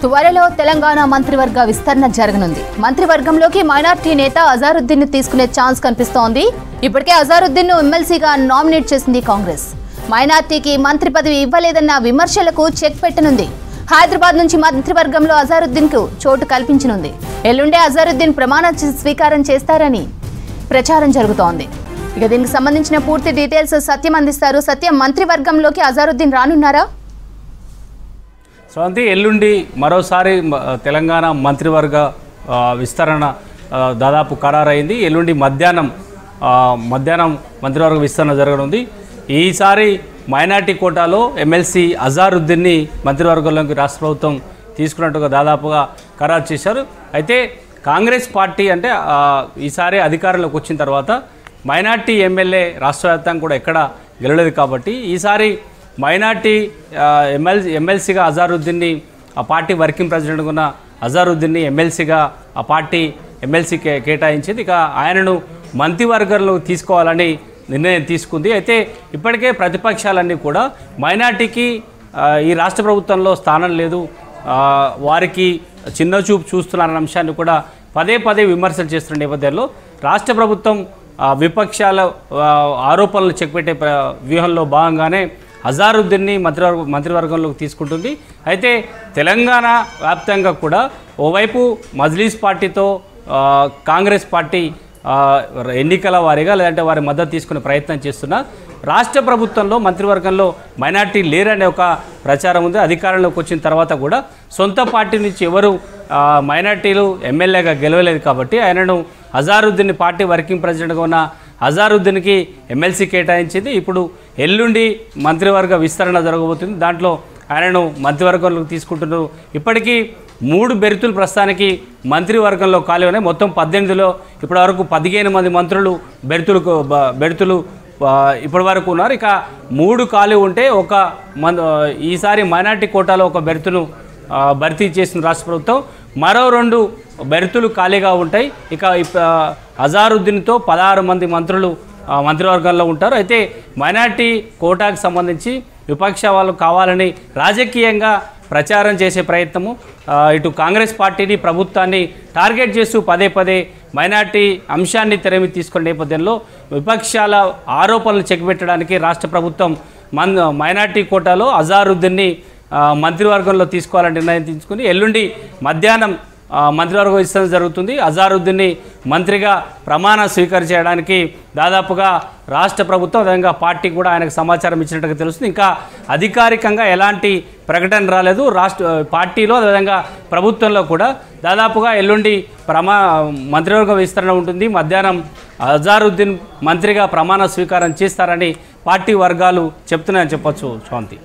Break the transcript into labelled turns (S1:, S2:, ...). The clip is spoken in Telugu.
S1: త్వరలో తెలంగాణ మంత్రివర్గ విస్తరణ జరగనుంది. మంత్రివర్గంలోకి మైనార్టీ నేత అజారుద్దీన్ ను తీసుకునే ఛాన్స్ కనిపిస్తోంది. ఇప్పటికే అజారుద్దీన్ ను ఎమ్మెల్సీగా నామినేట్ చేసింది కాంగ్రెస్. మైనార్టీకి మంత్రి పదవి ఇవ్వలేదన్న విమర్శలకు చెక్ పెట్టనుంది. హైదరాబాద్ నుంచి మంత్రివర్గంలో అజారుద్దీన్ కు చోటు కల్పించనుంది. ఎల్లుండే అజారుద్దీన్ ప్రమాణ స్వీకారం చేస్తారని ప్రచారం జరుగుతోంది. ఇక దీనికి సంబంధించిన పూర్తి డీటెయిల్స్ సత్యం అందిస్తారు. సత్యం, మంత్రివర్గంలోకి అజారుద్దీన్ రానున్నారా?
S2: స్రవంతి, ఎల్లుండి మరోసారి తెలంగాణ మంత్రివర్గ విస్తరణ దాదాపు ఖరారైంది. ఎల్లుండి మధ్యాహ్నం మంత్రివర్గ విస్తరణ జరగనుంది. ఈసారి మైనార్టీ కోటాలో ఎమ్మెల్సీ అజారుద్దీన్ని మంత్రివర్గంలోకి రాష్ట్ర ప్రభుత్వం తీసుకున్నట్టుగా దాదాపుగా ఖరారు చేశారు. అయితే కాంగ్రెస్ పార్టీ అంటే ఈసారి అధికారంలోకి వచ్చిన తర్వాత మైనార్టీ ఎమ్మెల్యే రాష్ట్ర వ్యాప్తంగా కూడా ఎక్కడ గెలవలేదు కాబట్టి ఈసారి మైనార్టీ ఎమ్మెల్సీగా అజారుద్దీన్ని ఆ పార్టీ వర్కింగ్ ప్రెసిడెంట్గా ఉన్న అజారుద్దీన్ని ఎమ్మెల్సీగా ఆ పార్టీ ఎమ్మెల్సీ కేటాయించింది. ఇక ఆయనను మంత్రివర్గంలో తీసుకోవాలని నిర్ణయం తీసుకుంది. అయితే ఇప్పటికే ప్రతిపక్షాలన్నీ కూడా మైనార్టీకి ఈ రాష్ట్ర ప్రభుత్వంలో స్థానం లేదు, వారికి చిన్న చూపు చూస్తున్నారన్న అంశాన్ని కూడా పదే పదే విమర్శలు చేస్తున్న నేపథ్యంలో రాష్ట్ర ప్రభుత్వం విపక్షాల ఆరోపణలు చెక్పెట్టే వ్యూహంలో భాగంగానే అజారుద్దీన్ని మంత్రివర్గంలోకి తీసుకుంటుంది. అయితే తెలంగాణ వ్యాప్తంగా కూడా ఓవైపు మజ్లీస్ పార్టీతో కాంగ్రెస్ పార్టీ ఎన్నికల వారీగా లేదంటే వారి మద్దతు తీసుకునే ప్రయత్నం చేస్తున్న రాష్ట్ర ప్రభుత్వంలో మంత్రివర్గంలో మైనార్టీ లేరనే ఒక ప్రచారం ఉంది. అధికారంలోకి వచ్చిన తర్వాత కూడా సొంత పార్టీ నుంచి ఎవరు మైనార్టీలు ఎమ్మెల్యేగా గెలవలేదు కాబట్టి ఆయనను అజారుద్దీన్ పార్టీ వర్కింగ్ ప్రెసిడెంట్గా ఉన్న అజారుద్దీన్కి ఎమ్మెల్సీ కేటాయించింది. ఇప్పుడు ఎల్లుండి మంత్రివర్గ విస్తరణ జరగబోతుంది. దాంట్లో ఆయనను మంత్రివర్గంలోకి తీసుకుంటున్నారు. ఇప్పటికీ 3 బెర్తులు ప్రస్తుతానికి మంత్రివర్గంలో ఖాళీ ఉన్నాయి. మొత్తం 18లో ఇప్పటివరకు 15 మంది మంత్రులు బెర్తులు ఇప్పటి వరకు ఉన్నారు. ఇక 3 ఖాళీ ఉంటే ఈసారి మైనార్టీ కోటాలో ఒక బెర్తును భర్తీ చేసిన రాష్ట్ర ప్రభుత్వం మరో 2 బెర్తులు ఖాళీగా ఉంటాయి. ఇక అజారుద్దీన్తో 16 మంది మంత్రులు మంత్రివర్గంలో ఉంటారు. అయితే మైనార్టీ కోటాకు సంబంధించి విపక్ష వాళ్ళు కావాలని రాజకీయంగా ప్రచారం చేసే ప్రయత్నము ఇటు కాంగ్రెస్ పార్టీని ప్రభుత్వాన్ని టార్గెట్ చేస్తూ పదే పదే మైనార్టీ అంశాన్ని తెరమి తీసుకునే నేపథ్యంలో విపక్షాల ఆరోపణలు చెక్పెట్టడానికి రాష్ట్ర ప్రభుత్వం మైనార్టీ కోటాలో అజారుద్దీన్ని మంత్రివర్గంలో తీసుకోవాలని నిర్ణయం తీసుకుని ఎల్లుండి మధ్యాహ్నం మంత్రివర్గ విస్తరణ జరుగుతుంది. అజారుద్దీన్ని మంత్రిగా ప్రమాణ స్వీకారం చేయడానికి దాదాపుగా రాష్ట్ర ప్రభుత్వం విధంగా పార్టీ కూడా ఆయనకు సమాచారం ఇచ్చినట్టుగా తెలుస్తుంది. ఇంకా అధికారికంగా ఎలాంటి ప్రకటన రాలేదు. పార్టీలో అదేవిధంగా ప్రభుత్వంలో కూడా దాదాపుగా ఎల్లుండి మంత్రివర్గ విస్తరణ ఉంటుంది. మధ్యాహ్నం అజారుద్దీన్ మంత్రిగా ప్రమాణ స్వీకారం చేస్తారని పార్టీ వర్గాలు చెప్తున్నాయని చెప్పొచ్చు. శాంతి.